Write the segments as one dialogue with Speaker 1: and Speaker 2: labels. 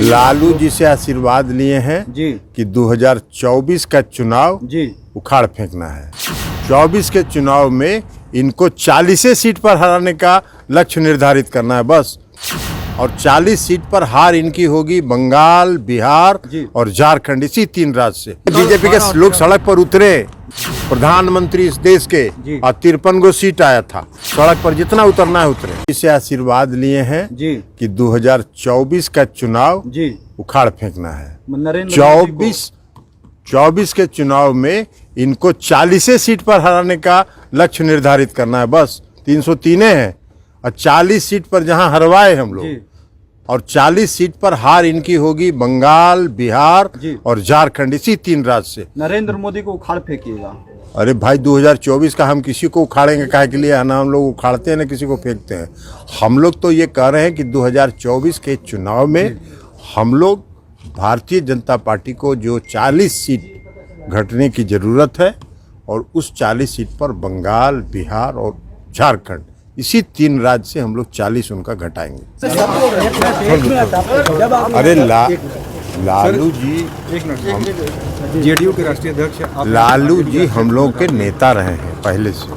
Speaker 1: लालू जी से आशीर्वाद लिए हैं
Speaker 2: जी
Speaker 1: कि 2024 का चुनाव
Speaker 2: जी
Speaker 1: उखाड़ फेंकना है। 24 के चुनाव में इनको 40 सीट पर हराने का लक्ष्य निर्धारित करना है बस। और 40 सीट पर हार इनकी होगी बंगाल, बिहार और झारखंड, इसी 3 राज्य से। बीजेपी के लोग सड़क पर उतरे, प्रधानमंत्री इस देश के, और 53 गो सीट आया था। सड़क पर जितना उतरना है उतरे। इसे आशीर्वाद लिए हैं
Speaker 2: जी
Speaker 1: कि 2024 का चुनाव
Speaker 2: जी
Speaker 1: उखाड़ फेंकना है।
Speaker 2: नरेंद्र मोदी को
Speaker 1: 24 के चुनाव में इनको 40 सीट पर हराने का लक्ष्य निर्धारित करना है बस। 303 है और 40 सीट पर जहां हरवाए हम लोग, और 40 सीट पर हार इनकी होगी बंगाल, बिहार और झारखंड, इसी 3 राज्य से।
Speaker 2: नरेंद्र मोदी को उखाड़ फेंकिएगा।
Speaker 1: अरे भाई 2024 का हम किसी को उखाड़ेंगे काहे के लिए? ना हम लोग उखाड़ते हैं ना किसी को फेंकते हैं। हम लोग तो ये कह रहे हैं कि 2024 के चुनाव में हम लोग भारतीय जनता पार्टी को जो 40 सीट घटने की ज़रूरत है, और उस 40 सीट पर बंगाल, बिहार और झारखंड, इसी 3 राज्य से हम लोग 40 उनका घटाएंगे। अरे लालू जी
Speaker 3: जेडीयू के राष्ट्रीय अध्यक्ष
Speaker 1: लालू जी हम लोग के नेता रहे हैं पहले से,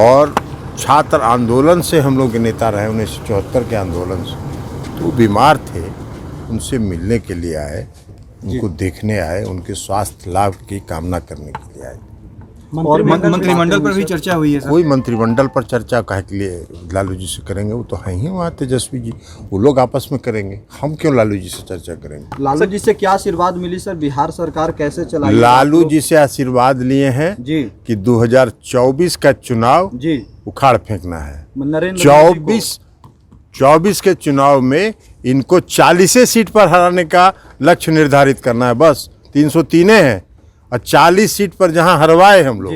Speaker 1: और छात्र आंदोलन से हम लोग के नेता रहे, 1974 के आंदोलन से। तो वो बीमार थे, उनसे मिलने के लिए आए, उनको देखने आए, उनके स्वास्थ्य लाभ की कामना करने के लिए आए।
Speaker 3: और मंत्रिमंडल पर भी चर्चा हुई है सर।
Speaker 1: कोई मंत्रिमंडल पर चर्चा काहे के लिए लालू जी से करेंगे? वो तो हैं ही वहाँ तेजस्वी जी, वो लोग आपस में करेंगे। हम क्यों लालू जी से चर्चा करेंगे?
Speaker 2: लालू जी से क्या आशीर्वाद मिली सर? बिहार सरकार कैसे चलाई?
Speaker 1: लालू जी से आशीर्वाद लिए हैं
Speaker 2: जी
Speaker 1: कि 2024 का चुनाव
Speaker 2: जी
Speaker 1: उखाड़ फेंकना है।
Speaker 2: नरेंद्र
Speaker 1: 24 के चुनाव में इनको 40 सीट पर हराने का लक्ष्य निर्धारित करना है बस। 303 है और 40 सीट पर जहां हरवाए हम लोग,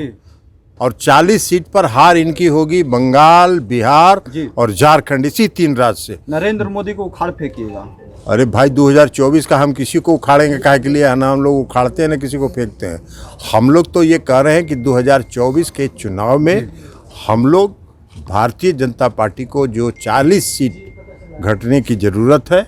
Speaker 1: और 40 सीट पर हार इनकी होगी बंगाल, बिहार और झारखंड, इसी 3 राज्य से।
Speaker 2: नरेंद्र मोदी को उखाड़ फेंकिएगा।
Speaker 1: अरे भाई 2024 का हम किसी को उखाड़ेंगे काहे के लिए? ना हम लोग उखाड़ते हैं ना किसी को फेंकते हैं। हम लोग तो ये कह रहे हैं कि 2024 के चुनाव में हम लोग भारतीय जनता पार्टी को जो 40 सीट घटने की ज़रूरत है,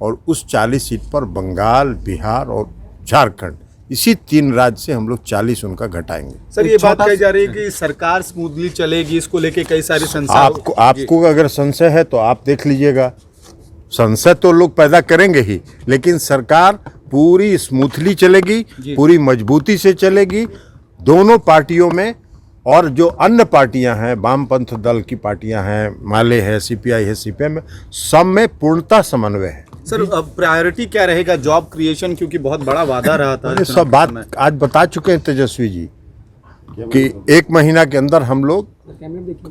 Speaker 1: और उस 40 सीट पर बंगाल, बिहार और झारखंड, इसी 3 राज्य से हम लोग 40 उनका घटाएंगे।
Speaker 4: सर ये बात कही जा रही है कि सरकार स्मूथली चलेगी, इसको लेके कई सारी संशय।
Speaker 1: आपको अगर संशय है तो आप देख लीजिएगा। संशय तो लोग पैदा करेंगे ही, लेकिन सरकार पूरी स्मूथली चलेगी, पूरी मजबूती से चलेगी दोनों पार्टियों में। और जो अन्य पार्टियां हैं, वामपंथ दल की पार्टियां हैं, माले है, सीपीआई है, सीपीएम है, सब में पूर्णतः समन्वय है।
Speaker 4: सर अब प्रायोरिटी क्या रहेगा? जॉब क्रिएशन, क्योंकि बहुत बड़ा वादा रहा था।
Speaker 1: ये सब बात आज बता चुके हैं तेजस्वी जी कि 1 महीना के अंदर हम लोग,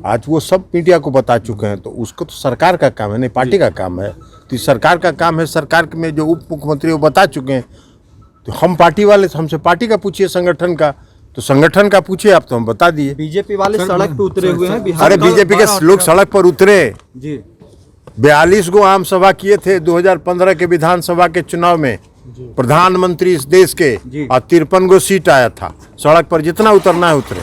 Speaker 1: आज वो सब मीडिया को बता चुके हैं। तो उसको तो सरकार का काम है, नहीं पार्टी का काम है। तो सरकार का काम है, सरकार में जो उप मुख्यमंत्री वो बता चुके हैं। तो हम पार्टी वाले, हमसे पार्टी का पूछिए, संगठन का, तो संगठन का पूछिए आप, तो हम बता दिए।
Speaker 2: बीजेपी वाले सड़क पे उतरे हुए हैं बिहार।
Speaker 1: अरे बीजेपी के लोग सड़क पर उतरे
Speaker 2: जी
Speaker 1: 42 गो आम सभा किए थे 2015 के विधानसभा के चुनाव में। प्रधानमंत्री इस देश के, और 53 गो सीट आया था। सड़क पर जितना उतरना है उतरे।